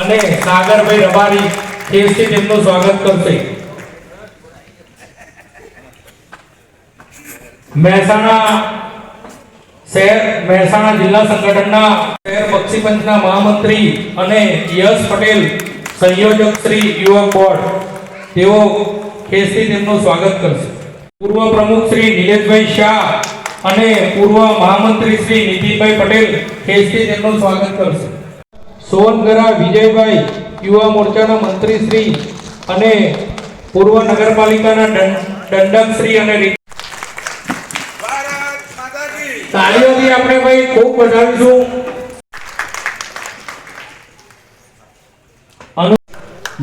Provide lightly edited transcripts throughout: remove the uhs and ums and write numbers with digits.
અને સાગરભાઈ રબારી ખેસથી તેમનું સ્વાગત કરશે। મહેસાણા જિલ્લા સંગઠનના શહેર બક્ષીપંચના મહામંત્રી અને યશ પટેલ સંયોજક શ્રી યુવક બોર્ડ તેઓ ખેસથી તેમનું સ્વાગત કરશે। પૂર્વ પ્રમુખ શ્રી નિલેશભાઈ શાહ અને પૂર્વ મહામંત્રી શ્રી નીતિનભાઈ પટેલ ખેસથી તેમનું સ્વાગત કરશે। સોનગરા વિજયભાઈ યુવા મોરચાના મંત્રી શ્રી અને પૂર્વ નગરપાલિકાના દંડક શ્રી અને તાળીઓથી આપણે ભાઈ ખૂબ વધાવીશું।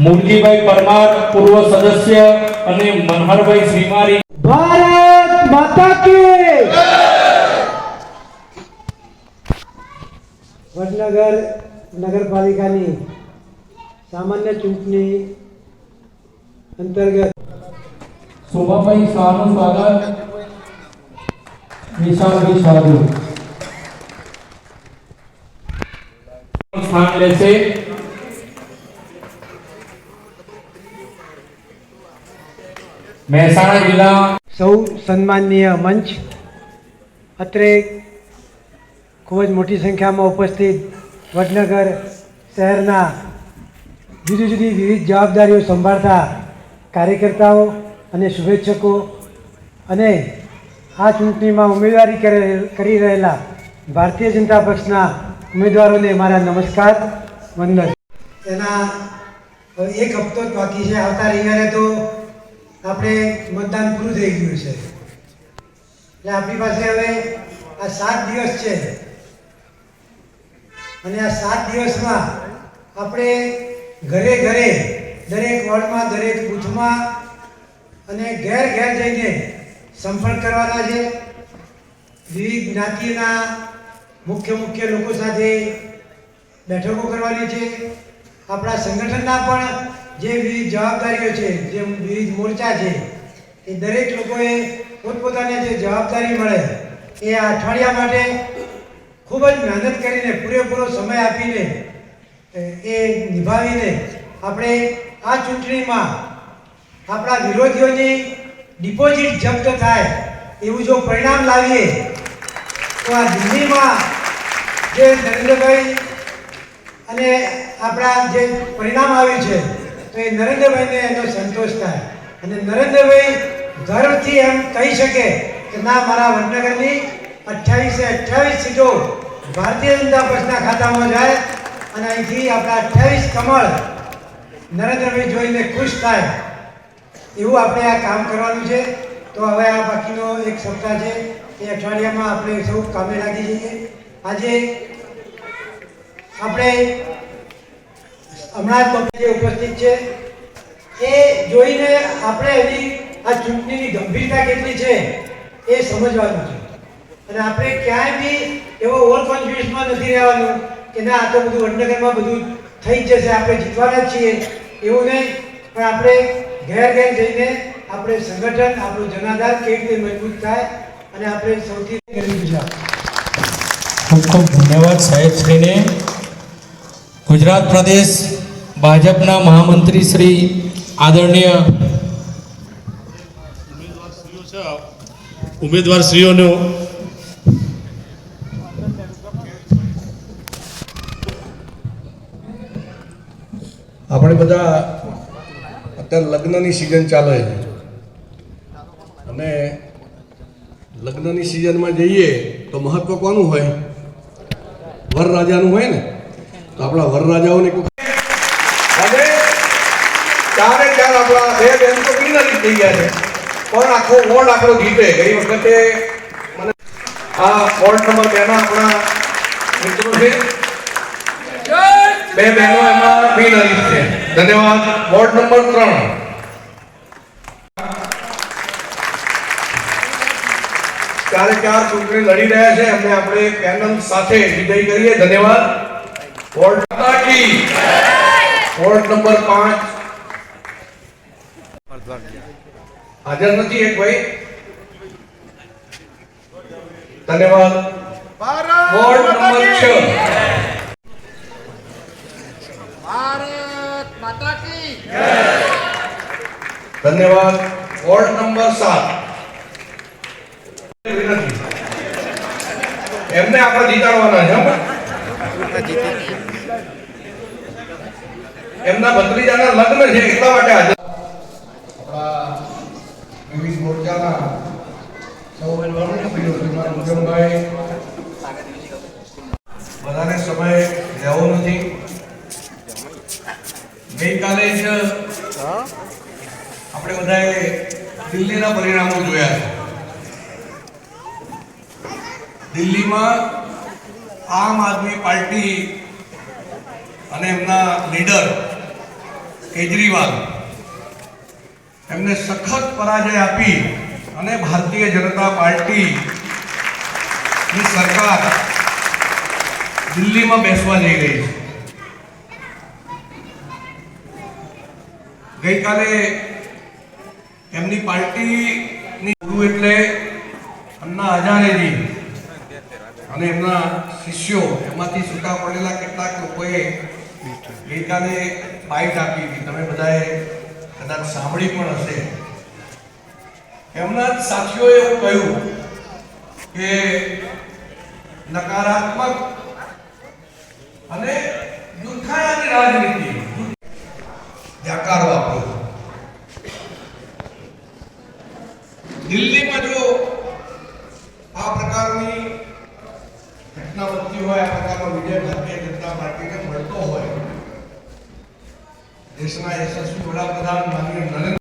મૂળજીભાઈ પરમાર પૂર્વ સદસ્ય અને મનહરભાઈ શ્રીમારી। ભારત માતા કી વડનગર નગરપાલિકાની સામાન્ય ચૂંટણી અંતર્ગત શોભાભાઈ શાહનું સ્વાગત વિશાલભાઈ સાધુ સ્થાન લેશે। મહેસાણા જિલ્લા સૌ સન્માનનીય મંચ, અત્રે ખૂબ જ મોટી સંખ્યામાં ઉપસ્થિત વડનગર શહેરના જુદી જુદી વિવિધ જવાબદારીઓ સંભાળતા કાર્યકર્તાઓ અને શુભેચ્છકો અને આ ચૂંટણીમાં ઉમેદવારી કરી રહેલા ભારતીય જનતા પક્ષના ઉમેદવારોને મારા નમસ્કાર વંદન। એના એક હપ્તો જ બાકી છે, આવતા રવિવારે તો આપણે મતદાન પૂરું થઈ ગયું છે, એટલે આપણી પાસે હવે આ 7 દિવસ છે અને આ 7 દિવસમાં આપણે ઘરે ઘરે દરેક વોર્ડમાં દરેક બૂથમાં અને ઘેર ઘેર જઈને સંપર્ક કરવાના છે। વિવિધ જ્ઞાતિના મુખ્ય લોકો સાથે બેઠકો કરવાની છે। આપણા સંગઠનના પણ જે વિવિધ જવાબદારીઓ છે, જે વિવિધ મોરચા છે, એ દરેક લોકોએ પોતપોતાને જે જવાબદારી મળે એ આ અઠવાડિયા માટે ખૂબ જ મહેનત કરીને પૂરેપૂરો સમય આપીને એ નિભાવીને આપણે આ ચૂંટણીમાં આપણા વિરોધીઓની ડિપોઝિટ જપ્ત થાય એવું જો પરિણામ લાવીએ તો આ દિલ્હીમાં જે નરેન્દ્રભાઈ અને આપણા જે પરિણામ આવ્યું છે તો એ નરેન્દ્રભાઈને એનો સંતોષ થાય અને નરેન્દ્રભાઈ ગર્વથી એમ કહી શકે કે ના, મારા વડનગરની 28 સીટો ભારતીય જનતા પક્ષના ખાતામાં જાય અને અહીંથી આપણા 28 કમળ નરેન્દ્રભાઈ જોઈને ખુશ થાય એવું આપણે આ કામ કરવાનું છે। તો હવે આ બાકીનો એક સપ્તાહ છે, એ અઠવાડિયામાં આપણે સૌ કામે લાગી જઈએ। આજે આપણે હમણાં જ જે ઉપસ્થિત છે એ જોઈને આપણે એની આ ચૂંટણીની ગંભીરતા કેટલી છે એ સમજવાનું છે અને આપણે ક્યાંય બી એવો ઓવર કોન્ફિડન્સમાં નથી રહેવાનું કે ના, આ તો બધું વડનગરમાં બધું થઈ જ જશે, આપણે જીતવાના જ છીએ એવું નહીં, પણ આપણે ઘેર ઘેર જઈને આપણે સંગઠન, આપણું જનાધાર કેવી રીતે મજબૂત થાય અને આપણે સૌથી ગરીબ ગુજરાત। ખૂબ ખૂબ ધન્યવાદ સાહેબશ્રીને। ગુજરાત પ્રદેશ ભાજપના મહામંત્રી શ્રી આદરણીય ઉમેદવારશ્રીઓનો આપણે બધા અત્યારે લગ્નની સિઝન ચાલે છે અને લગ્નની સિઝનમાં જઈએ તો મહત્વ કોનું હોય? વરરાજાનું હોય ને। તો આપણા વરરાજાઓને ચારે ચાર આપણા બે બેન તો ક્લિયર થઈ ગયા છે, પણ આખો વોર્ડ આપણો જીતે। ગઈ વખતે મને આ વોર્ડ નંબર 2 ના આપણા મિત્રો છે, બે બહેનો એમાં વિનરી છે। ધન્યવાદ। વોર્ડ નંબર 3 ચારે ચાર ચૂંટણી લડી રહ્યા છે, એમને આપણે પેનલ સાથે વિજય કરીએ। ધન્યવાદ। વોર્ડ નંબર 5 હાજર નથી એક ભાઈ। ધન્યવાદ। વોર્ડ નંબર 6 ભારત માતા કી ધન્યવાદ. વોર્ડ નંબર 7 એમને આપણે જીતાડવાના છે હો. એમના ભત્રીજાના લગ્ન છે એટલા માટે આજે આપણા વિવિધ મોરચાના સૌ વર્ણનીય શ્રીમાન મુજમભાઈ બધાને સમય લેવો નથી. ગઈકાલે જ આપણે બધાએ દિલ્હીના પરિણામો જોયા છે. દિલ્હીમાં આમ આદમી પાર્ટી અને એમના લીડર કેજરીવાલ એમને સખત પરાજય આપી અને ભારતીય જનતા પાર્ટીની સરકાર દિલ્હીમાં બેસવા જઈ રહી છે. ગઈકાલે એમની પાર્ટીની ગુરુ એટલે અન્ના હજારેજી અને એમના શિષ્યો એમાંથી છૂટા પડેલા કેટલાક લોકોએ ગઈકાલે બાઇટ આપી હતી. તમે બધાએ કદાચ સાંભળી પણ હશે. એમના જ સાથીઓએ એવું કહ્યું કે નકારાત્મક અને દુર્ખાયાની રાજનીતિ જાકારો આપ્યો. દિલ્હીમાં જો આ પ્રકારની ઘટના બનતી હોય, આ પ્રકારનો વિજય ભારતીય જનતા પાર્ટીને મળતો હોય, દેશના યશસ્વી વડાપ્રધાન માનનીય નરેન્દ્ર